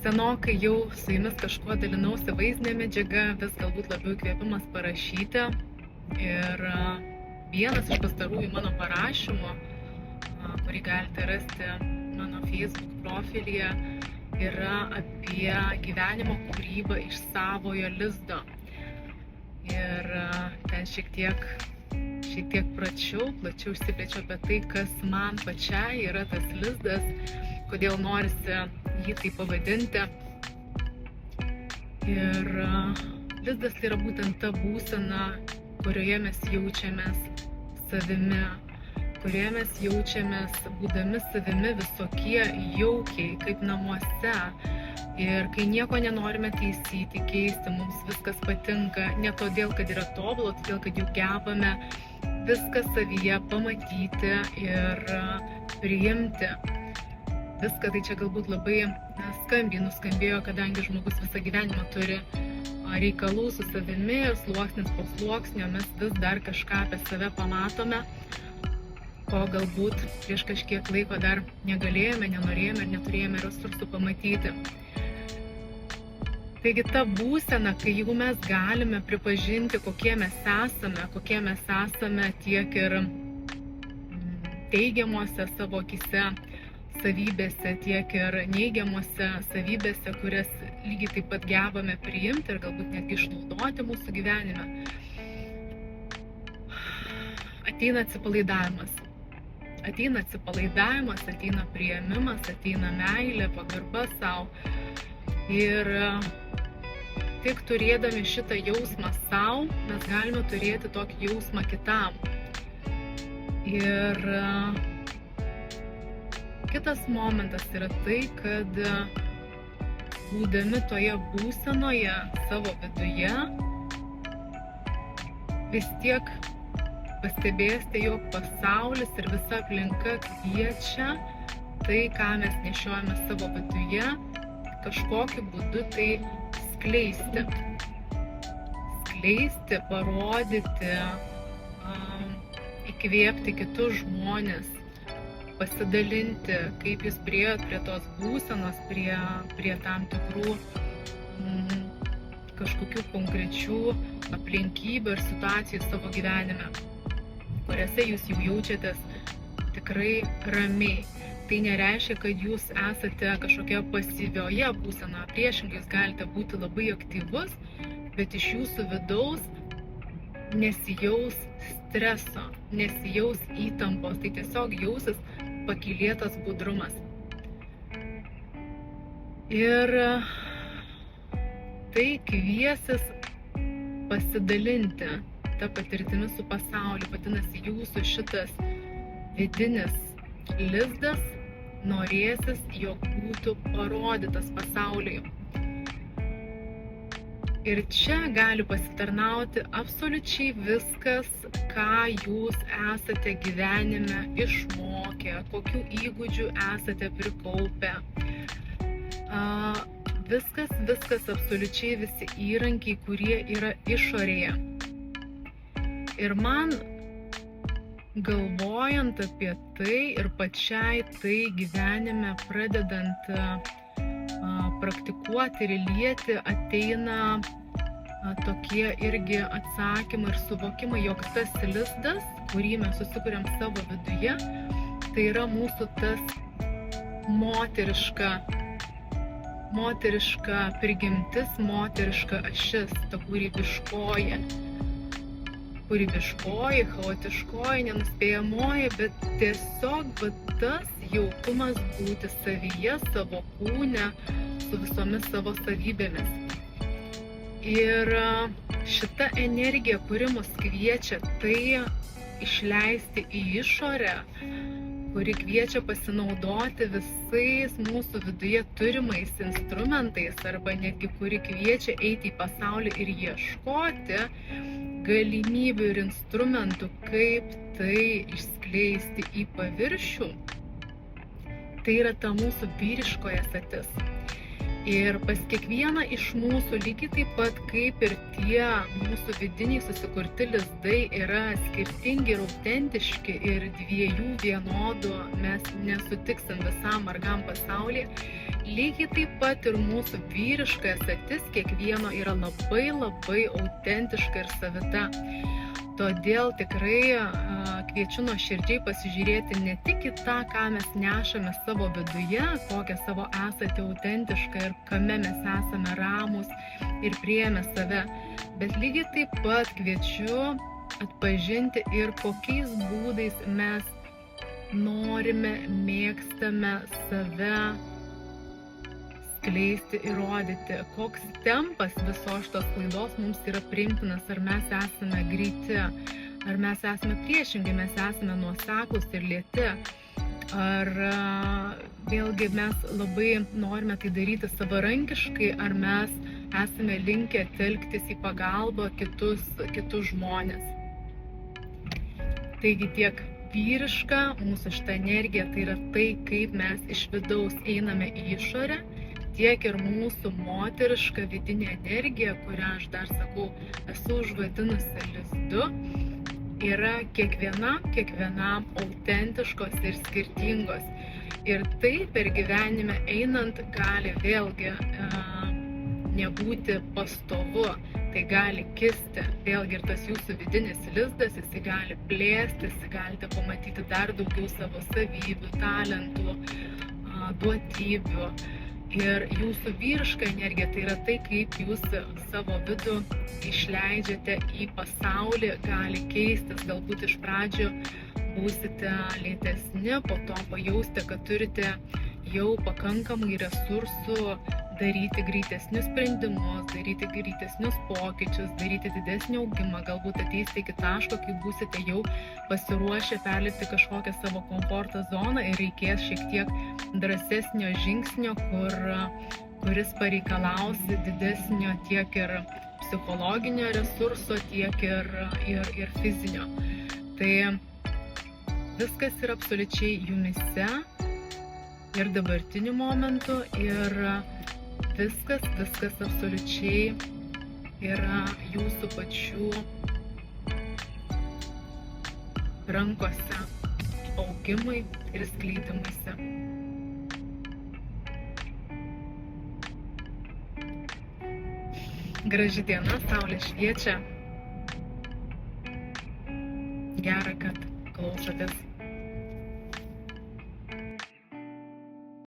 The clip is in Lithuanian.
Senokai jau su jumis kažkuo dalinausi vaizdinė medžiaga, vis galbūt labiau įkvėpimas parašyti. Ir vienas iš pastarųjų mano parašymų, kurį galite rasti mano Facebook profilyje, yra apie gyvenimo kūrybą iš savojo lizdo. Ir ten šiek tiek plačiau išsiplėčiau apie tai, kas man pačiai yra tas lizdas, kodėl norisi jį taip pavadinti. Ir lizdas tai yra būtent ta būsena, kurioje mes jaučiamės savimi, kurioje mes jaučiamės būdami savimi visokie jaukiai, kaip namuose. Ir kai nieko nenorime taisyti, keisti, mums viskas patinka, ne todėl, kad yra tobula, todėl, kad jau gebame viską savyje pamatyti ir priimti. Viską tai čia galbūt labai skambiai nuskambėjo, kadangi žmogus visą gyvenimą turi reikalų su savimi ir sluoksnis po sluoksnio mes vis dar kažką apie save pamatome, ko galbūt prieš kažkiek laiko dar negalėjome, nenorėjome ir neturėjome resursų pamatyti. Taigi ta būsena, kai jau mes galime pripažinti, kokie mes esame tiek ir teigiamuose savo akyse savybėse, tiek ir neigiamuose savybėse, kurias lygiai taip pat gebame priimti ir galbūt netgi išnaudoti mūsų gyvenime. Ateina atsipalaidavimas. Ateina priėmimas, ateina meilė, pagarba savo. Ir tik turėdami šitą jausmą savo, mes galime turėti tokį jausmą kitam. Ir kitas momentas yra tai, kad būdami toje būsenoje savo viduje, vis tiek pastebėsite, jog pasaulis ir visa aplinka kviečia tai, ką mes nešiojame savo viduje, kažkokiu būdu tai skleisti, parodyti, įkvėpti kitus žmones, pasidalinti, kaip jūs priėjot prie tos būsenos, prie tam tikrų kažkokių konkrečių aplinkybių ir situacijų savo gyvenime, kuriuose jūs jau jaučiatės tikrai ramiai. Tai nereiškia, kad jūs esate kažkokia pasyvioje būsenoje, priešingai jūs galite būti labai aktyvus, bet iš jūsų vidaus nesijaus streso, nesijaus įtampos, tai tiesiog jausis pakylėtas budrumas. Ir tai kviesis pasidalinti tą patirtimi su pasauliu, vadinasi jūsų šitas vidinis lizdas norėsis, jog būtų parodytas pasauliui. Ir čia gali pasitarnauti absoliučiai viskas, ką jūs esate gyvenime išmokę, kokių įgūdžių esate prikaupę. Viskas absoliučiai visi įrankiai, kurie yra išorėje. Ir man galvojant apie tai ir pačiai tai gyvenime pradedant praktikuoti ir lieti, ateina tokie irgi atsakymai ir suvokimai, jog tas lizdas, kurį mes susikuriam savo viduje, tai yra mūsų tas moteriška prigimtis, moteriška ašis, ta kūrybiškoji, chaotiškoji, nenuspėjamoji, bet tiesiog tas jaukumas būti savyje, savo kūne, su visomis savo savybėmis. Ir šita energija, kuri mus kviečia tai išleisti į išorę, kuri kviečia pasinaudoti visais mūsų viduje turimais instrumentais, arba netgi kuri kviečia eiti į pasaulį ir ieškoti galimybių ir instrumentų, kaip tai išskleisti į paviršių, tai yra ta mūsų vyriškoji satis. Ir pas kiekvieną iš mūsų lygiai taip pat kaip ir tie mūsų vidiniai susikurti lizdai yra skirtingi ir autentiški ir dviejų vienodų mes nesutiksim visam margam pasaulyje. Lygiai taip pat ir mūsų vyriška esatis kiekvieno yra labai autentiška ir savita. Todėl tikrai kviečiu nuoširdžiai pasižiūrėti ne tik į tą, ką mes nešame savo viduje, kokią savo esate autentišką ir kame mes esame ramūs ir priėmę save, bet lygiai taip pat kviečiu atpažinti ir kokiais būdais mes norime, mėgstame save skleisti ir rodyti, koks tempas visos šitos klaidos mums yra priimtinas, ar mes esame greiti, ar mes esame priešingai, mes esame nuoseklūs ir lėti, ar vėlgi mes labai norime tai daryti savarankiškai, ar mes esame linkę telktis į pagalbą kitus žmonės. Taigi tiek vyriška mūsų šita energija, tai yra tai, kaip mes iš vidaus einame į išorę, tiek ir mūsų moteriška vidinė energija, kurią aš dar sakau, esu užvadinusi lizdu, yra kiekvienam autentiškos ir skirtingos. Ir tai per gyvenime einant gali vėlgi nebūti pastovu, tai gali kisti. Vėlgi ir tas jūsų vidinis lizdas, jis gali plėstis, galite pamatyti dar daugiau savo savybių, talentų, duotybių. Ir jūsų vyriška energija, tai yra tai, kaip jūs savo vidų išleidžiate į pasaulį, gali keistis, galbūt iš pradžių būsite lėtesni, po to pajausite, kad turite jau pakankamai resursų daryti greitesnius sprendimus, daryti greitesnius pokyčius, daryti didesnį augimą, galbūt ateisite iki taško, kai būsite jau pasiruošę perlipti kažkokią savo komforto zoną ir reikės šiek tiek drąsesnio žingsnio, kuris pareikalaus didesnio tiek ir psichologinio resurso, tiek ir fizinio. Tai viskas yra absoliučiai jumyse ir dabartiniu momentu ir viskas absoliučiai yra jūsų pačių rankose augimui ir skleidimuisi. Graži diena, saulė šviečia. Gera, kad klausotės.